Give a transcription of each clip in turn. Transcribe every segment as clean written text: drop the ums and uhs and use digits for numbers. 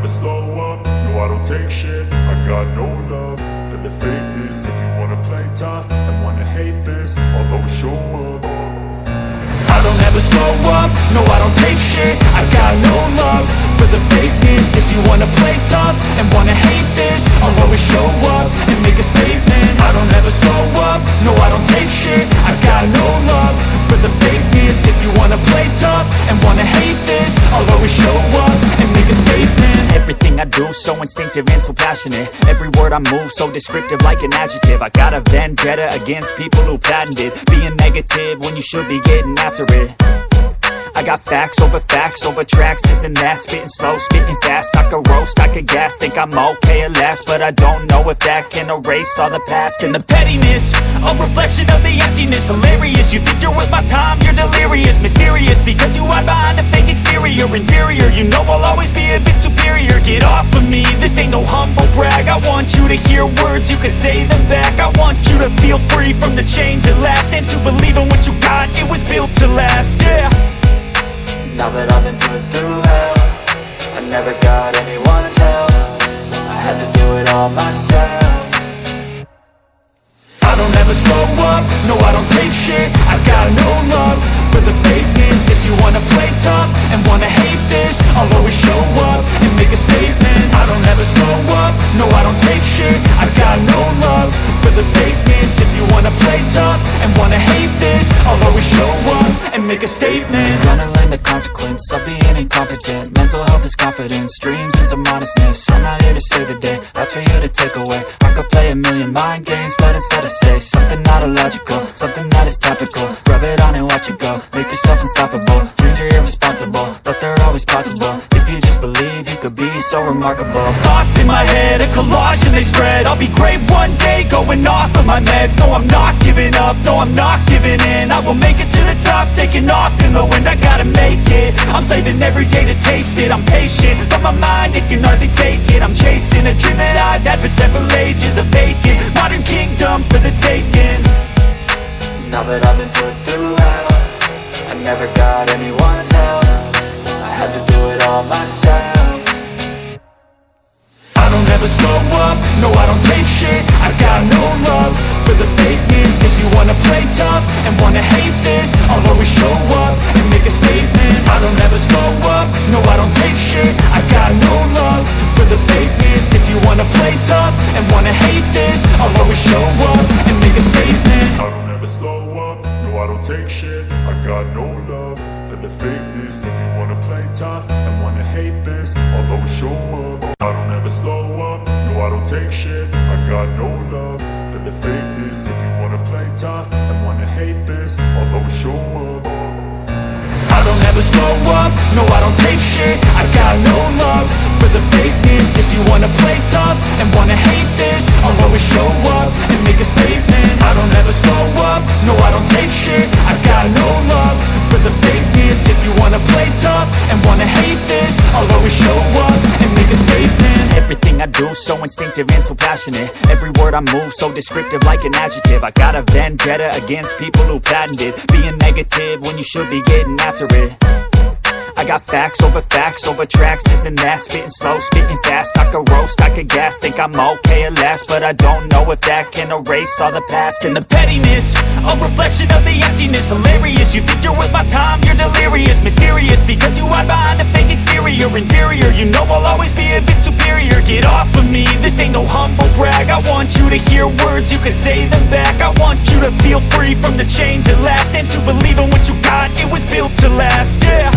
slow up, no I don't take shit. I got no love for the fakeness. If you wanna play tough and wanna hate this, I'll always show up. I don't ever slow up, no I don't take shit. I got no love for the fakeness. If you wanna play tough and wanna hate this, I'll always show up and make a statement. I don't ever slow up, no I don't take shit. I got no love for the fakeness. If you wanna play tough and wanna hate this, I'll always show up and make a statement. Everything I do so instinctive and so passionate. Every word I move so descriptive like an adjective. I got a vendetta against people who patented being negative when you should be getting after it. I got facts over tracks, this and that. Spitting slow, spitting fast, I could roast, I could gas. Think I'm okay at last, but I don't know if that can erase all the past. And the pettiness, a reflection of the emptiness. Hilarious, you think you're worth my time, you're delirious. Mysterious, because you hide behind a fake exterior. Inferior, you know I'll always be a bit superior. Get off of me, this ain't no humble brag. I want you to hear words, you can say them back. I want you to feel free from the chains at last, and to believe in what you got, it was built to last, yeah. Now that I've been put through hell, I never got anyone's help. I had to do it all myself. I don't ever slow up, no I don't take shit. I got no love for the fakeness. If you wanna play tough and wanna hate this, I'll always show up and make a statement. I don't ever slow up, no I don't take shit. I got no love for the fakeness. If you wanna play tough and wanna hate this, I'll always show up and make a statement. Gonna learn the consequence of being incompetent. Mental health is confidence, dreams into modestness. I'm not here to save the day, that's for you to take away. I could play a million mind games, but instead I say something not illogical, something that is topical. Rub it on and watch it go, make yourself unstoppable. Dreams are irresponsible, but they're always possible. If you just believe, you could be so remarkable. Thoughts in my head, a collage and they spread. I'll be great one day, going off of my meds. No, I'm not giving up, no, I'm not giving in. I will make it to the top, taking off in the wind. I gotta make it, I'm saving every day to taste it. I'm patient, but my mind, it can hardly take it. I'm chasing a dream that I've had for several ages. A vacant, modern kingdom for the taking. Now that I've been put through hell, I never got anyone's help. I had to do it all myself. I don't ever slow up, no I don't take shit. I got no love for the fakeness. If you wanna play tough and wanna hate this, I'll always show up and make a statement. I don't ever slow up, no I don't take shit. I got no love for the fakeness. If you wanna play tough and wanna hate this, I'll always show up and make a statement. I don't ever slow up, no I don't take shit. I got no love for the fakeness. If you wanna play tough and wanna hate this, I'll always show up. I don't ever slow up, no I don't take shit. I got no love for the fakeness. If you wanna play tough and wanna hate this, I'll always show up. I don't ever slow up, no I don't take shit. I got no love for the fakeness. If you wanna play tough and wanna hate this, I'll always show up and make a statement. I don't ever slow up, no I don't take shit. I got no love for the fakeness. If you wanna play tough and wanna hate this, I'll always show up and make a statement. Everything I do so instinctive and so passionate. Every word I move so descriptive like an adjective. I got a vendetta against people who patented being negative when you should be getting after it. I got facts over tracks, this and that. Spitting slow, spitting fast, I could roast, I could gas. Think I'm okay at last, but I don't know if that can erase all the past. And the pettiness, a reflection of the emptiness. Hilarious, you think you're worth my time, you're delirious. Mysterious, because you hide behind a fake exterior. Inferior, you know I'll always be a bit superior. Get off of me, this ain't no humble brag. I want you to hear words, you can say them back. I want you to feel free from the chains at last, and to believe in what you got, it was built to last, yeah.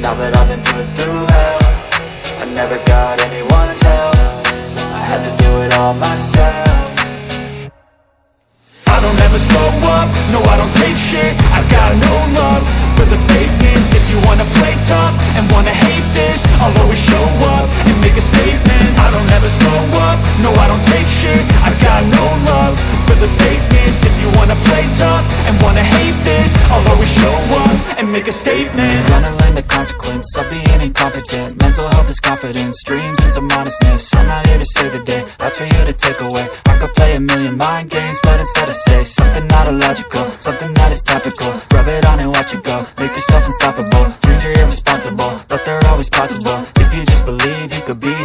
Now that I've been put through hell, I never got anyone's help. I had to do it all myself. I don't ever slow up, no I don't take shit. I got no love for the fakeness. If you wanna play tough and wanna hate this, I'll always show up and make a statement. I don't ever slow up, no I don't take shit. I got no love for the fakeness. If you wanna play tough and wanna hate this, I'll always show up and make a statement. Gonna learn the consequence of being incompetent. Mental health is confidence, dreams into modestness. I'm not here to save the day, that's for you to take away. I could play a million mind games, but instead I say something not illogical, something that is topical. Rub it on and watch it go, make yourself unstoppable. Dreams are irresponsible, but they're always possible. If you just believe,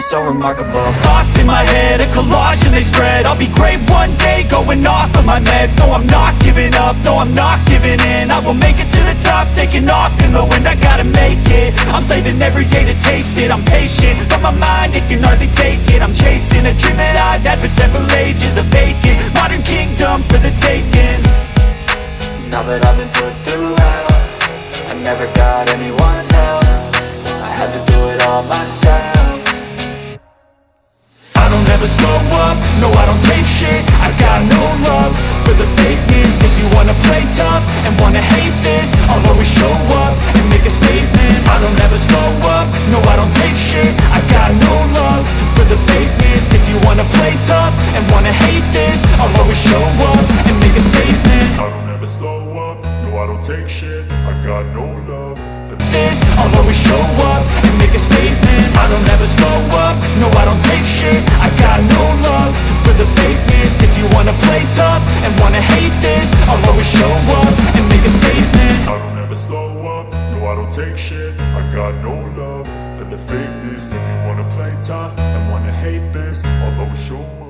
so remarkable. Thoughts in my head, a collage and they spread. I'll be great one day, going off of my meds. No, I'm not giving up, no, I'm not giving in. I will make it to the top, taking off in the wind. I gotta make it, I'm saving every day to taste it. I'm patient, but my mind, it can hardly take it. I'm chasing a dream that I've had for several ages. A vacant, modern kingdom for the taking. Now that I've been put through hell, I never got anyone's help. I had to do it all myself. I don't ever slow up, no I don't take shit. I got no love for the fakeness. If you wanna play tough and wanna hate this, I'll always show up and make a statement. I don't ever slow up, no I don't take shit. I got no love for the fakeness. If you wanna play tough and wanna hate this, I'll always show up and make a statement. I don't ever slow up, no I don't take shit. I got no love for This, I'll always show up and make a statement. I don't ever slow up, no I don't take shit. I got no love for the fakeness. If you wanna play tough and wanna hate this, I'll always show up and make a statement. I don't ever slow up, no I don't take shit. I got no love for the fakeness. If you wanna play tough and wanna hate this, I'll always show up.